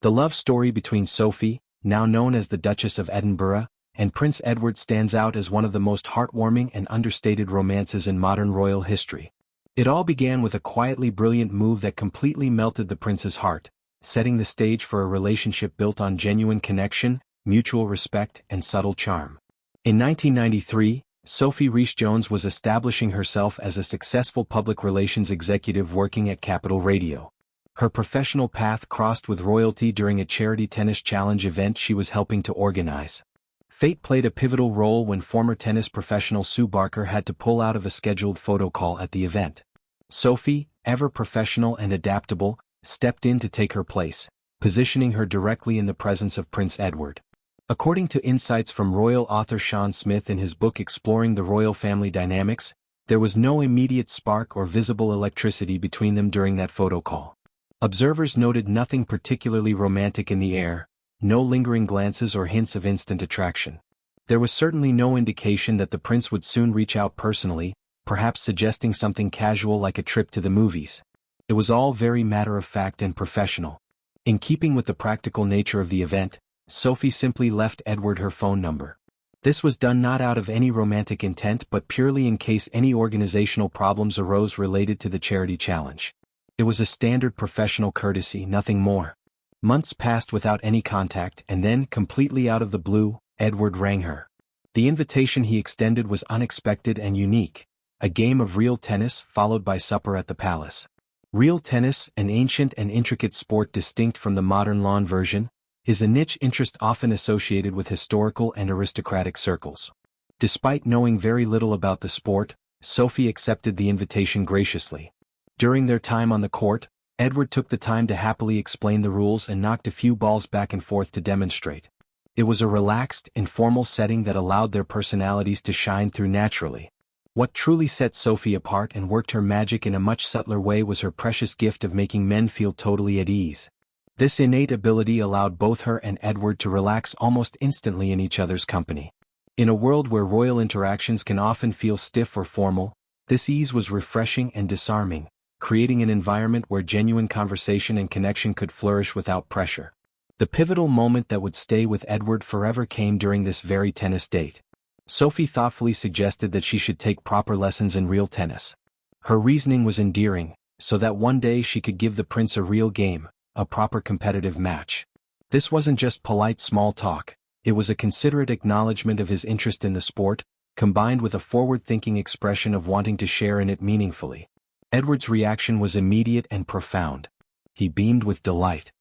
The love story between Sophie, now known as the Duchess of Edinburgh, and Prince Edward stands out as one of the most heartwarming and understated romances in modern royal history. It all began with a quietly brilliant move that completely melted the prince's heart, setting the stage for a relationship built on genuine connection, mutual respect, and subtle charm. In 1993, Sophie Rhys-Jones was establishing herself as a successful public relations executive working at Capital Radio. Her professional path crossed with royalty during a charity tennis challenge event she was helping to organize. Fate played a pivotal role when former tennis professional Sue Barker had to pull out of a scheduled photo call at the event. Sophie, ever professional and adaptable, stepped in to take her place, positioning her directly in the presence of Prince Edward. According to insights from royal author Sean Smith in his book Exploring the Royal Family Dynamics, there was no immediate spark or visible electricity between them during that photo call. Observers noted nothing particularly romantic in the air, no lingering glances or hints of instant attraction. There was certainly no indication that the prince would soon reach out personally, perhaps suggesting something casual like a trip to the movies. It was all very matter-of-fact and professional. In keeping with the practical nature of the event, Sophie simply left Edward her phone number. This was done not out of any romantic intent but purely in case any organizational problems arose related to the charity challenge. It was a standard professional courtesy, nothing more. Months passed without any contact, and then, completely out of the blue, Edward rang her. The invitation he extended was unexpected and unique: a game of real tennis followed by supper at the palace. Real tennis, an ancient and intricate sport distinct from the modern lawn version, is a niche interest often associated with historical and aristocratic circles. Despite knowing very little about the sport, Sophie accepted the invitation graciously. During their time on the court, Edward took the time to happily explain the rules and knocked a few balls back and forth to demonstrate. It was a relaxed, informal setting that allowed their personalities to shine through naturally. What truly set Sophie apart and worked her magic in a much subtler way was her precious gift of making men feel totally at ease. This innate ability allowed both her and Edward to relax almost instantly in each other's company. In a world where royal interactions can often feel stiff or formal, this ease was refreshing and disarming, creating an environment where genuine conversation and connection could flourish without pressure. The pivotal moment that would stay with Edward forever came during this very tennis date. Sophie thoughtfully suggested that she should take proper lessons in real tennis. Her reasoning was endearing, so that one day she could give the prince a real game, a proper competitive match. This wasn't just polite small talk, it was a considerate acknowledgement of his interest in the sport, combined with a forward-thinking expression of wanting to share in it meaningfully. Edward's reaction was immediate and profound. He beamed with delight.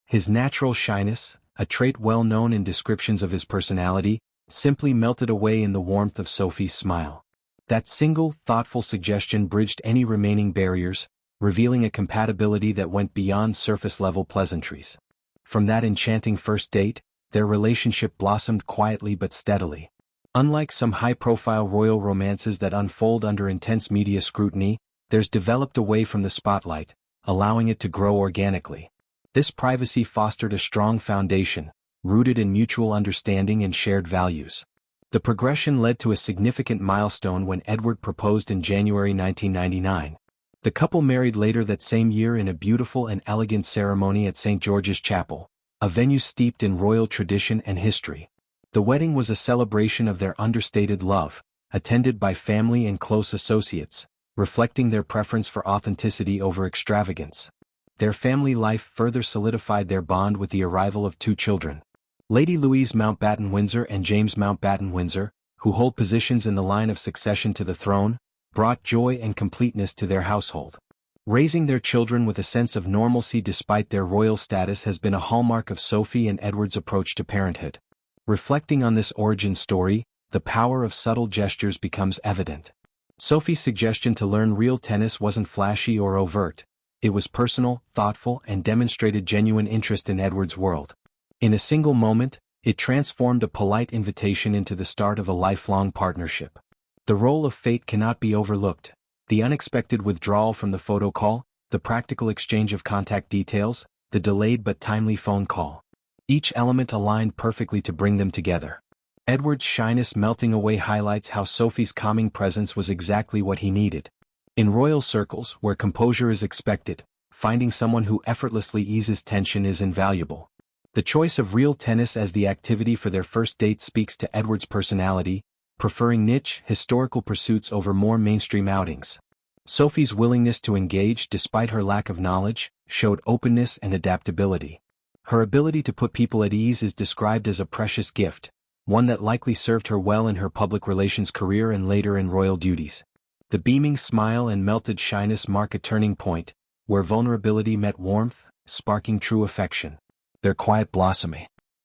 His natural shyness, a trait well known in descriptions of his personality, simply melted away in the warmth of Sophie's smile. That single, thoughtful suggestion bridged any remaining barriers, revealing a compatibility that went beyond surface-level pleasantries. From that enchanting first date, their relationship blossomed quietly but steadily. Unlike some high-profile royal romances that unfold under intense media scrutiny, theirs developed away from the spotlight, allowing it to grow organically. This privacy fostered a strong foundation, rooted in mutual understanding and shared values. The progression led to a significant milestone when Edward proposed in January 1999. The couple married later that same year in a beautiful and elegant ceremony at St. George's Chapel, a venue steeped in royal tradition and history. The wedding was a celebration of their understated love, attended by family and close associates, reflecting their preference for authenticity over extravagance. Their family life further solidified their bond with the arrival of two children. Lady Louise Mountbatten-Windsor and James Mountbatten-Windsor, who hold positions in the line of succession to the throne, brought joy and completeness to their household. Raising their children with a sense of normalcy despite their royal status has been a hallmark of Sophie and Edward's approach to parenthood. Reflecting on this origin story, the power of subtle gestures becomes evident. Sophie's suggestion to learn real tennis wasn't flashy or overt. It was personal, thoughtful, and demonstrated genuine interest in Edward's world. In a single moment, it transformed a polite invitation into the start of a lifelong partnership. The role of fate cannot be overlooked. The unexpected withdrawal from the photo call, the practical exchange of contact details, the delayed but timely phone call. Each element aligned perfectly to bring them together. Edward's shyness melting away highlights how Sophie's calming presence was exactly what he needed. In royal circles, where composure is expected, finding someone who effortlessly eases tension is invaluable. The choice of real tennis as the activity for their first date speaks to Edward's personality, preferring niche, historical pursuits over more mainstream outings. Sophie's willingness to engage despite her lack of knowledge showed openness and adaptability. Her ability to put people at ease is described as a precious gift, one that likely served her well in her public relations career and later in royal duties. The beaming smile and melted shyness mark a turning point, where vulnerability met warmth, sparking true affection. Their quiet blossoming